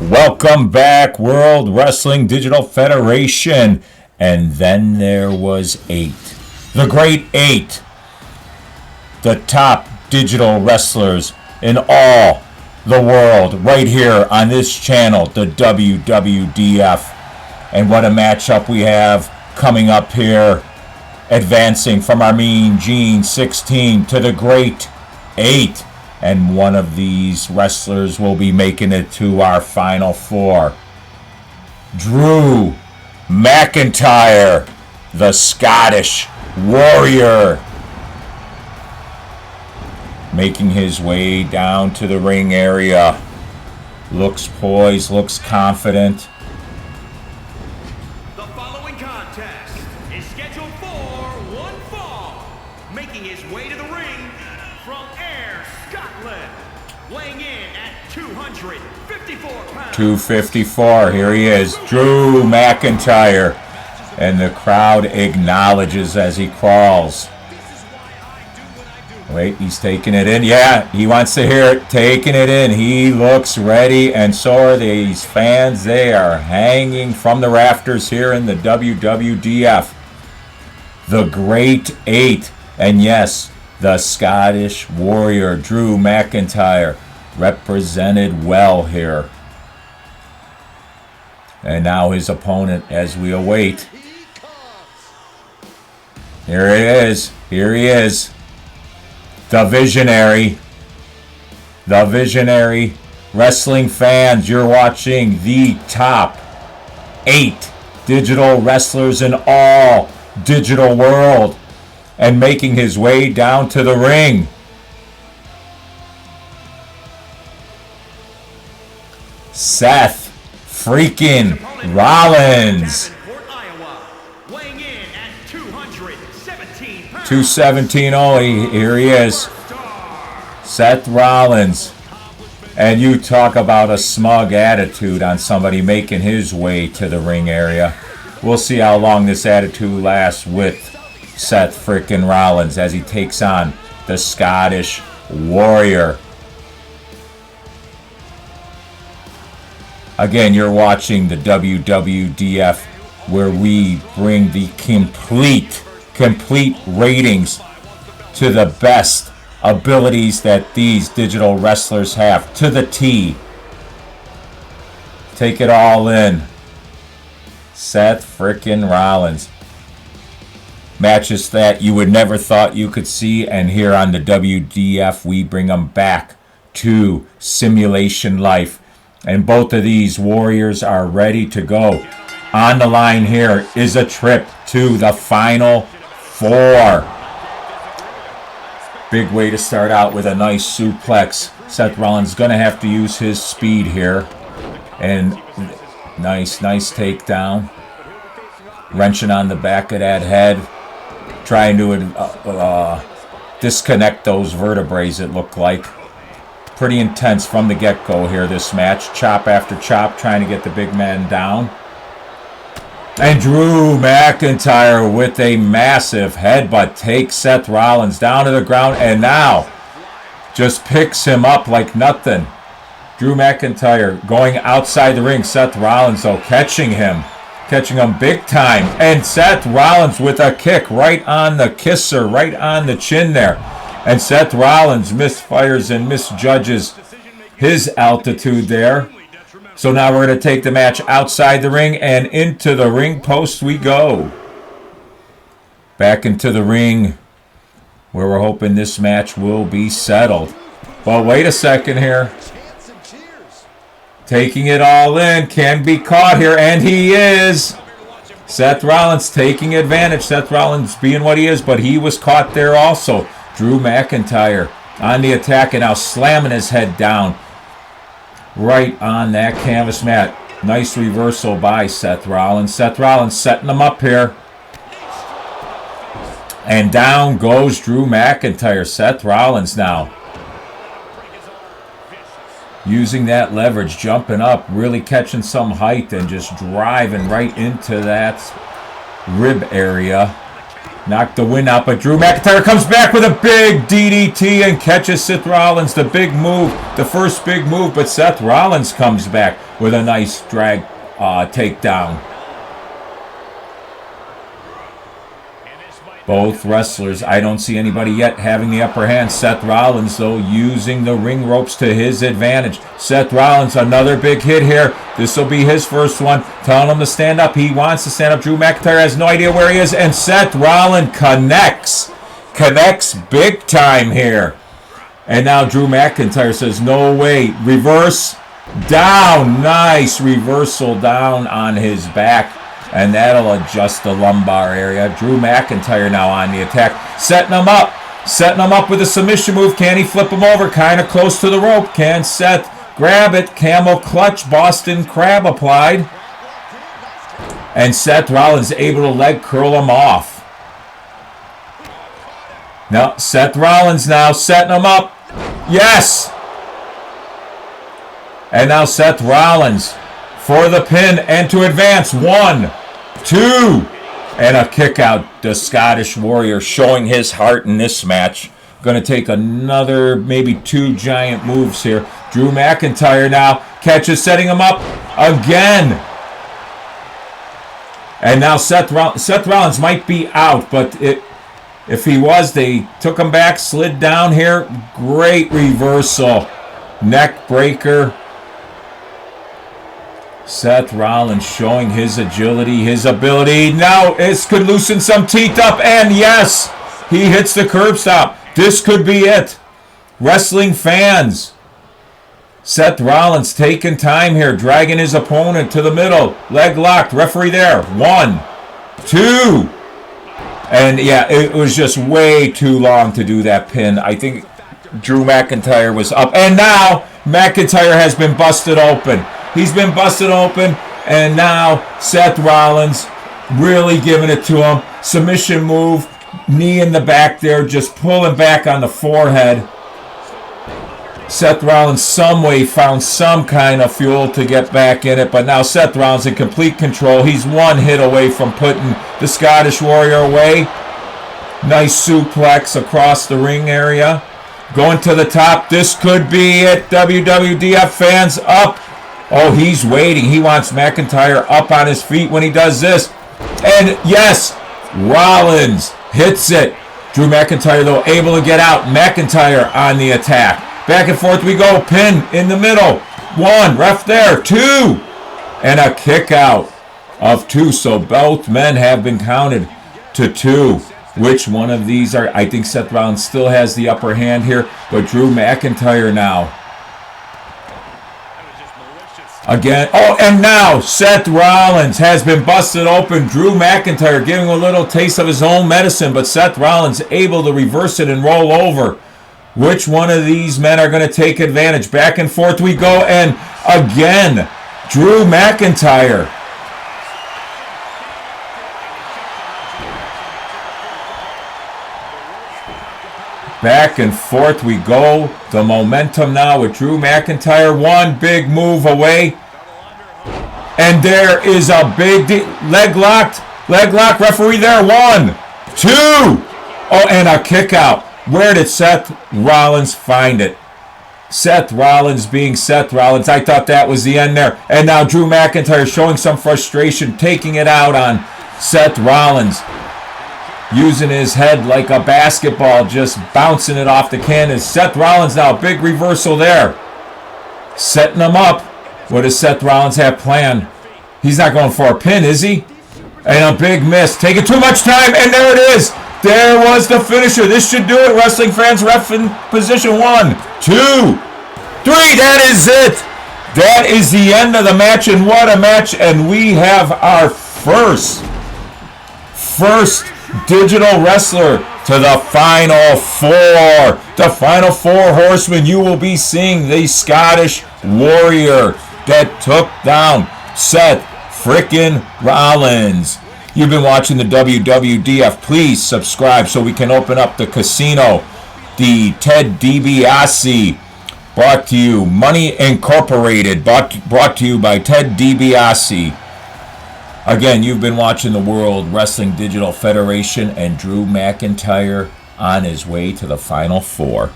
Welcome back, World Wrestling Digital Federation. And then there was 8. The Great 8. The top digital wrestlers in all the world right here on this channel, the WWDF. And what a matchup we have coming up here. Advancing from our Mean Gene 16 to the Great 8. And one of these wrestlers will be making it to our Final Four. Drew McIntyre, the Scottish Warrior, making his way down to the ring area. Looks poised, looks confident. The following contest is scheduled for one fall. Making his way to the ring from Ayr, Scotland, weighing in at 254 pounds. 254, here he is, Drew McIntyre. And the crowd acknowledges as he crawls. Wait, he's taking it in. Yeah, he wants to hear it. Taking it in. He looks ready, and so are these fans. They are hanging from the rafters here in the WWDF. The Great 8. And yes, the Scottish Warrior, Drew McIntyre, represented well here. And now his opponent as we await. Here he is. Here he is. The Visionary. The Visionary. Wrestling fans, you're watching the top 8 digital wrestlers in all digital world. And making his way down to the ring. Seth freaking Rollins. 217. Oh, here he is. Seth Rollins. And you talk about a smug attitude on somebody making his way to the ring area. We'll see how long this attitude lasts with Seth freaking Rollins as he takes on the Scottish Warrior. Again, you're watching the WWDF, where we bring the complete ratings to the best abilities that these digital wrestlers have, to the T. Take it all in. Seth frickin' Rollins. Matches that you would never thought you could see, and here on the WDF we bring them back to simulation life. And both of these warriors are ready to go. On the line here is a trip to the Final Four. Big way to start out with a nice suplex. Seth Rollins going to have to use his speed here. And nice takedown. Wrenching on the back of that head. Trying to disconnect those vertebrae, it looked like. Pretty intense from the get-go here, this match. Chop after chop, trying to get the big man down. And Drew McIntyre with a massive headbutt takes Seth Rollins down to the ground, and now just picks him up like nothing. Drew McIntyre going outside the ring. Seth Rollins, though, catching him big time. And Seth Rollins with a kick right on the kisser, right on the chin there. And Seth Rollins misfires and misjudges his altitude there. So now we're going to take the match outside the ring, and into the ring post we go. Back into the ring, where we're hoping this match will be settled. But wait a second here. Taking it all in, can be caught here, and he is. Seth Rollins taking advantage. Seth Rollins being what he is, but he was caught there also. Drew McIntyre on the attack, and now slamming his head down right on that canvas mat. Nice reversal by Seth Rollins. Seth Rollins setting him up here. And down goes Drew McIntyre. Seth Rollins now using that leverage, jumping up, really catching some height and just driving right into that rib area. Knocked the wind out, but Drew McIntyre comes back with a big DDT and catches Seth Rollins. The big move, the first big move, but Seth Rollins comes back with a nice drag takedown. Both wrestlers, I don't see anybody yet having the upper hand. Seth Rollins, though, using the ring ropes to his advantage. Seth Rollins, another big hit here. This will be his first one. Telling him to stand up. He wants to stand up. Drew McIntyre has no idea where he is. And Seth Rollins connects. Connects big time here. And now Drew McIntyre says, no way. Reverse. Down. Nice reversal down on his back. And that'll adjust the lumbar area. Drew McIntyre now on the attack. Setting him up. Setting him up with a submission move. Can he flip him over? Kind of close to the rope. Can Seth grab it? Camel clutch. Boston Crab applied. And Seth Rollins able to leg curl him off. Now, Seth Rollins now setting him up. Yes! And now Seth Rollins for the pin and to advance. 1, 2, and a kick out. The Scottish Warrior showing his heart in this match. Going to take another, maybe 2 giant moves here. Drew McIntyre now catches, setting him up again. And now Seth Rollins might be out, but if he was, they took him back, slid down here. Great reversal. Neck breaker. Seth Rollins showing his agility, his ability. Now this could loosen some teeth up, and yes, he hits the curb stop. This could be it. Wrestling fans, Seth Rollins taking time here, dragging his opponent to the middle. Leg locked, referee there. 1, 2. And yeah, it was just way too long to do that pin. I think Drew McIntyre was up. And now McIntyre has been busted open. He's been busted open, and now Seth Rollins really giving it to him. Submission move, knee in the back there, just pulling back on the forehead. Seth Rollins some way found some kind of fuel to get back in it, but now Seth Rollins in complete control. He's 1 hit away from putting the Scottish Warrior away. Nice suplex across the ring area. Going to the top. This could be it. WWDF fans up. Oh, he's waiting. He wants McIntyre up on his feet when he does this. And yes, Rollins hits it. Drew McIntyre, though, able to get out. McIntyre on the attack. Back and forth we go. Pin in the middle. 1, ref there. 2. And a kick out of 2. So both men have been counted to 2. Which one of these are? I think Seth Rollins still has the upper hand here, but Drew McIntyre now. Again, oh, and now Seth Rollins has been busted open. Drew McIntyre giving a little taste of his own medicine, but Seth Rollins able to reverse it and roll over. Which one of these men are going to take advantage? Back and forth we go, and again, Drew McIntyre. Back and forth we go. The momentum now with Drew McIntyre. 1 big move away. And there is a big leg locked. Leg lock, referee there. 1, 2. Oh, and a kick out. Where did Seth Rollins find it? Seth Rollins being Seth Rollins. I thought that was the end there. And now Drew McIntyre showing some frustration, taking it out on Seth Rollins. Using his head like a basketball, just bouncing it off the canvas. Seth Rollins now, big reversal there. Setting him up. What does Seth Rollins have planned? He's not going for a pin, is he? And a big miss. Taking too much time, and there it is. There was the finisher. This should do it, wrestling fans. Ref in position. 1, 2, 3. That is it. That is the end of the match, and what a match. And we have our first digital wrestler to the Final 4. The Final 4 horsemen. You will be seeing the Scottish Warrior that took down Seth frickin' Rollins. You've been watching the WWDF. Please subscribe so we can open up the casino. The Ted DiBiase. Brought to you. Money Incorporated. Brought to you by Ted DiBiase. Again, you've been watching the World Wrestling Digital Federation and Drew McIntyre on his way to the Final Four.